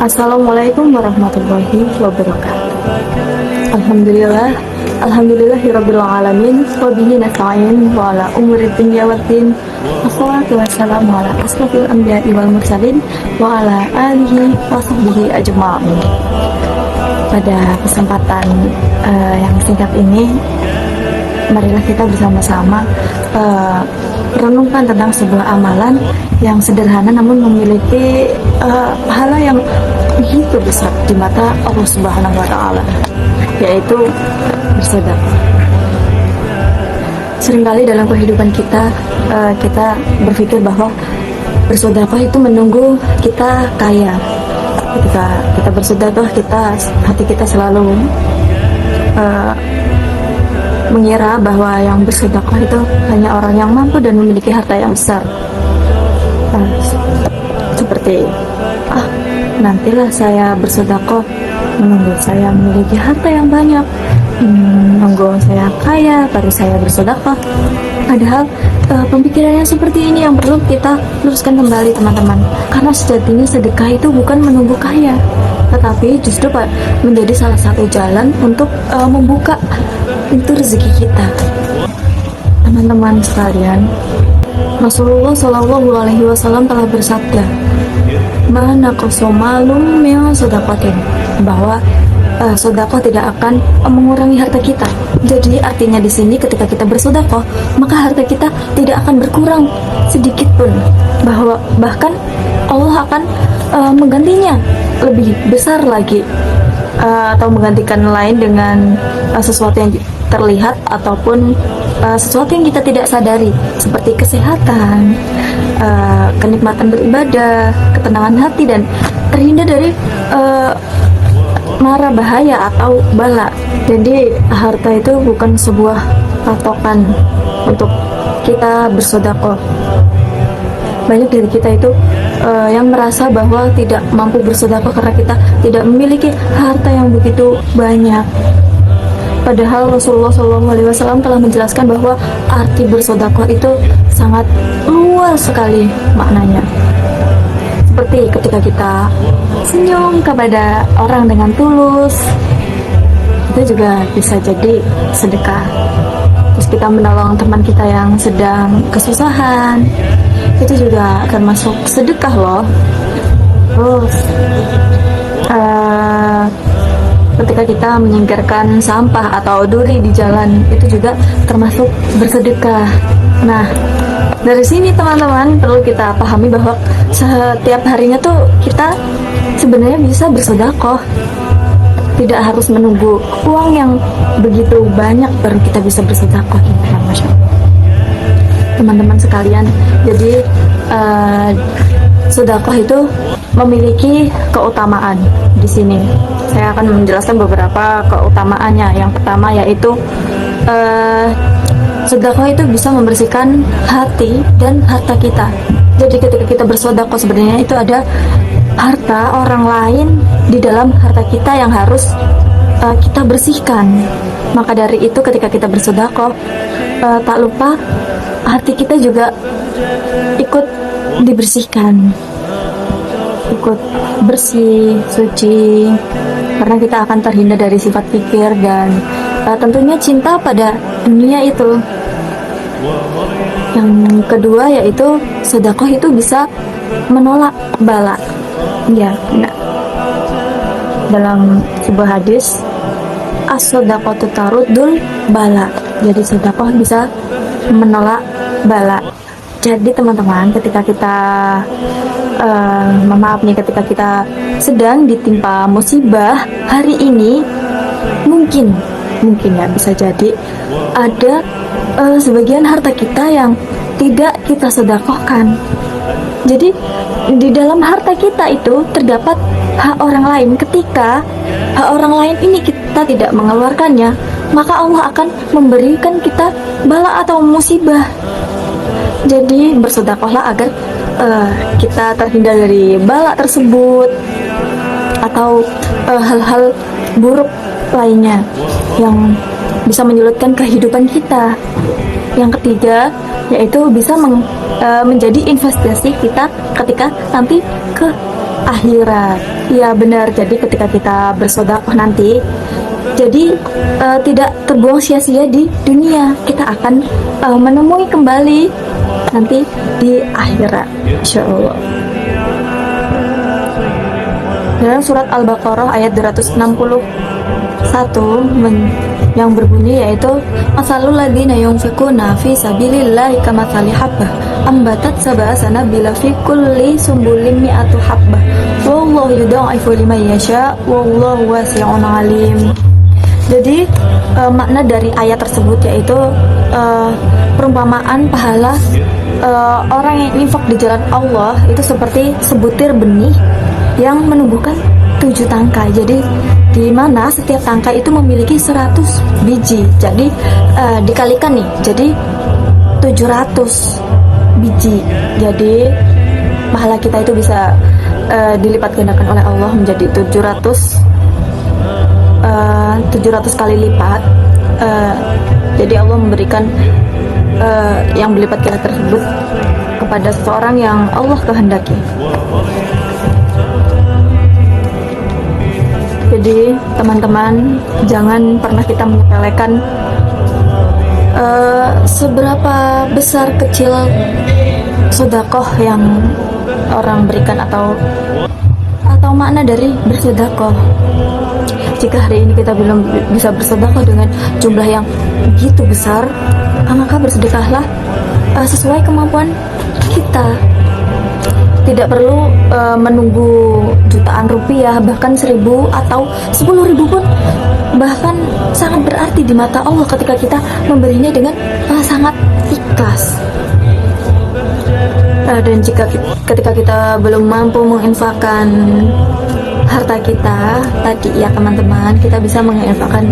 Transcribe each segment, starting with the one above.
Assalamualaikum warahmatullahi wabarakatuh. Alhamdulillah, alhamdulillahirabbil alamin, wa bihi nasta'in wa ala umuri dunya waddin. Wassalatu wassalamu ala asrofil anbiya'i wal mursalin wa ala alihi wa sahbihi ajma'in. Pada kesempatan yang singkat ini, marilah kita bersama-sama renungkan tentang sebuah amalan yang sederhana namun memiliki pahala yang begitu besar di mata Allah Subhanahu wa Ta'ala, yaitu bersedekah. Seringkali dalam kehidupan kita berpikir bahwa bersedekah itu menunggu kita kaya. Ketika kita bersedekah, hati kita selalu mengira bahwa yang bersedekah itu hanya orang yang mampu dan memiliki harta yang besar. Seperti nantilah saya bersedekah menunggu saya memiliki harta yang banyak, menunggu saya kaya baru saya bersedekah. Padahal pemikiran yang seperti ini yang perlu kita luruskan kembali, teman-teman, karena sejatinya sedekah itu bukan menunggu kaya, tetapi justru menjadi salah satu jalan untuk membuka pintu rezeki kita. Teman-teman sekalian, Rasulullah Shallallahu Alaihi Wasallam telah bersabda, "Mana kosomalum min sedekatin," bahwa sedekah tidak akan mengurangi harta kita. Jadi artinya di sini ketika kita bersedekah, maka harta kita tidak akan berkurang sedikit pun. Bahkan Allah akan menggantinya lebih besar lagi, atau menggantikan lain dengan sesuatu yang terlihat ataupun sesuatu yang kita tidak sadari, seperti kesehatan, kenikmatan beribadah, ketenangan hati, dan terhindar dari mara bahaya atau bala. Jadi harta itu bukan sebuah patokan untuk kita bersedekah. Banyak dari kita itu yang merasa bahwa tidak mampu bersedekah karena kita tidak memiliki harta yang begitu banyak. Padahal Rasulullah SAW telah menjelaskan bahwa arti bersedekah itu sangat luas sekali maknanya. Seperti ketika kita senyum kepada orang dengan tulus, itu juga bisa jadi sedekah. Terus kita menolong teman kita yang sedang kesusahan, itu juga termasuk sedekah loh. Terus ketika kita menyingkirkan sampah atau duri di jalan, itu juga termasuk bersedekah. Nah, dari sini teman-teman perlu kita pahami bahwa setiap harinya tuh kita sebenarnya bisa bersedekah. Tidak harus menunggu uang yang begitu banyak baru kita bisa bersedekah. Masya Allah. Teman-teman sekalian, jadi sedekah itu memiliki keutamaan. Di sini saya akan menjelaskan beberapa keutamaannya. Yang pertama yaitu sedekah itu bisa membersihkan hati dan harta kita. Jadi ketika kita bersedekah, sebenarnya itu ada harta orang lain di dalam harta kita yang harus kita bersihkan. Maka dari itu ketika kita bersedekah, tak lupa hati kita juga ikut dibersihkan, ikut bersih, suci, karena kita akan terhindar dari sifat pikir dan tentunya cinta pada dunia itu. Yang kedua yaitu sedekah itu bisa menolak bala. Ya, nah, dalam sebuah hadis, as-shadaqatu taruddul bala. Jadi sedekah bisa menolak bala. Jadi teman-teman, ketika kita ketika kita sedang ditimpa musibah hari ini, mungkin ya bisa jadi ada sebagian harta kita yang tidak kita sedekahkan. Jadi di dalam harta kita itu terdapat hak orang lain. Ketika hak orang lain ini kita tidak mengeluarkannya, maka Allah akan memberikan kita bala atau musibah. Jadi bersedekahlah agar kita terhindar dari bala tersebut atau hal-hal buruk lainnya yang bisa menyulitkan kehidupan kita. Yang ketiga yaitu bisa menjadi investasi kita ketika nanti ke akhirat. Iya benar, jadi ketika kita bersedekah nanti, jadi tidak terbuang sia-sia di dunia, kita akan menemui kembali nanti di akhirat, insya Allah. Dalam surat Al-Baqarah ayat 261 yang berbunyi yaitu masalul ladzina yunfiquna fi sabilillahi kamatsali habbah ambatat sab'a sanabila fi kulli sumbulin mi'atu habbah wallahu yudha'ifu liman yasha wallahu wasi'un alim. Jadi makna dari ayat tersebut yaitu perumpamaan pahala orang yang infak di jalan Allah itu seperti sebutir benih yang menumbuhkan 7 tangkai. Jadi di mana setiap tangkai itu memiliki 100 biji. Jadi dikalikan nih, jadi 700 biji. Jadi pahala kita itu bisa dilipat gandakan oleh Allah menjadi 700 kali lipat. Jadi Allah memberikan yang berlipat ganda tersebut kepada seseorang yang Allah kehendaki. Jadi teman-teman, jangan pernah kita menyepelekan seberapa besar kecil sedekah yang orang berikan atau makna dari bersedekah. Jika hari ini kita belum bisa bersedekah dengan jumlah yang begitu besar, maka bersedekahlah sesuai kemampuan kita. Tidak perlu menunggu jutaan rupiah, bahkan 1.000 atau 10.000 pun bahkan sangat berarti di mata Allah ketika kita memberinya dengan sangat ikhlas. Dan ketika kita belum mampu menginfakkan harta kita tadi ya teman-teman, kita bisa menginfakkan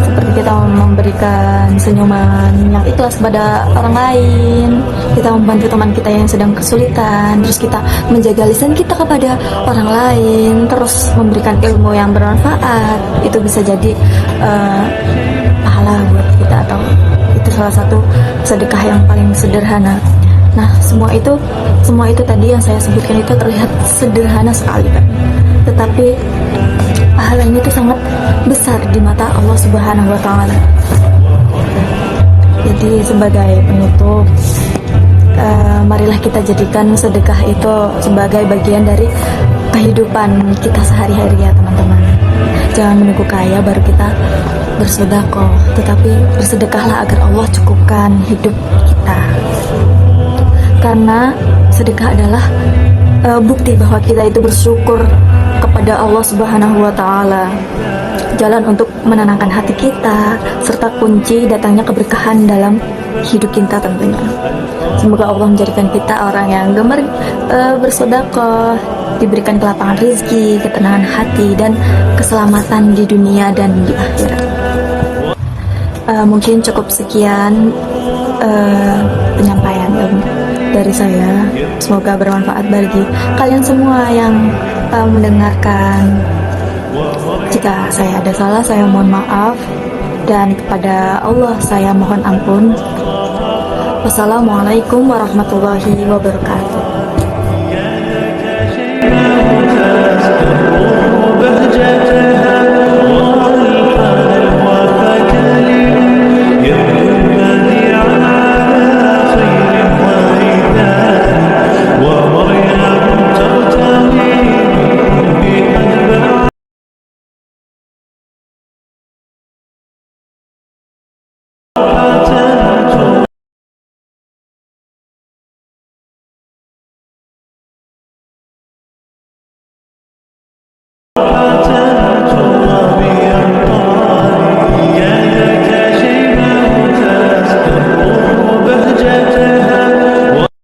seperti kita memberikan senyuman yang ikhlas kepada orang lain, kita membantu teman kita yang sedang kesulitan, terus kita menjaga lisan kita kepada orang lain, terus memberikan ilmu yang bermanfaat. Itu bisa jadi pahala buat kita, atau itu salah satu sedekah yang paling sederhana. Nah, semua itu tadi yang saya sebutkan itu terlihat sederhana sekali kan, tetapi pahalanya itu sangat besar di mata Allah Subhanahu wa Ta'ala. Jadi sebagai penutup, marilah kita jadikan sedekah itu sebagai bagian dari kehidupan kita sehari-hari ya teman-teman. Jangan menunggu kaya baru kita bersedekah, tetapi bersedekahlah agar Allah cukupkan hidup kita. Karena sedekah adalah bukti bahwa kita itu bersyukur kepada Allah Subhanahu wa Ta'ala, jalan untuk menenangkan hati kita, serta kunci datangnya keberkahan dalam hidup kita tentunya. Semoga Allah menjadikan kita orang yang gemar bersedekah, diberikan kelapangan rezeki, ketenangan hati, dan keselamatan di dunia dan di akhirat. Mungkin cukup sekian penyampaian ilmu dari saya. Semoga bermanfaat bagi kalian semua yang mendengarkan. Jika saya ada salah, saya mohon maaf, dan kepada Allah saya mohon ampun. Wassalamualaikum warahmatullahi wabarakatuh.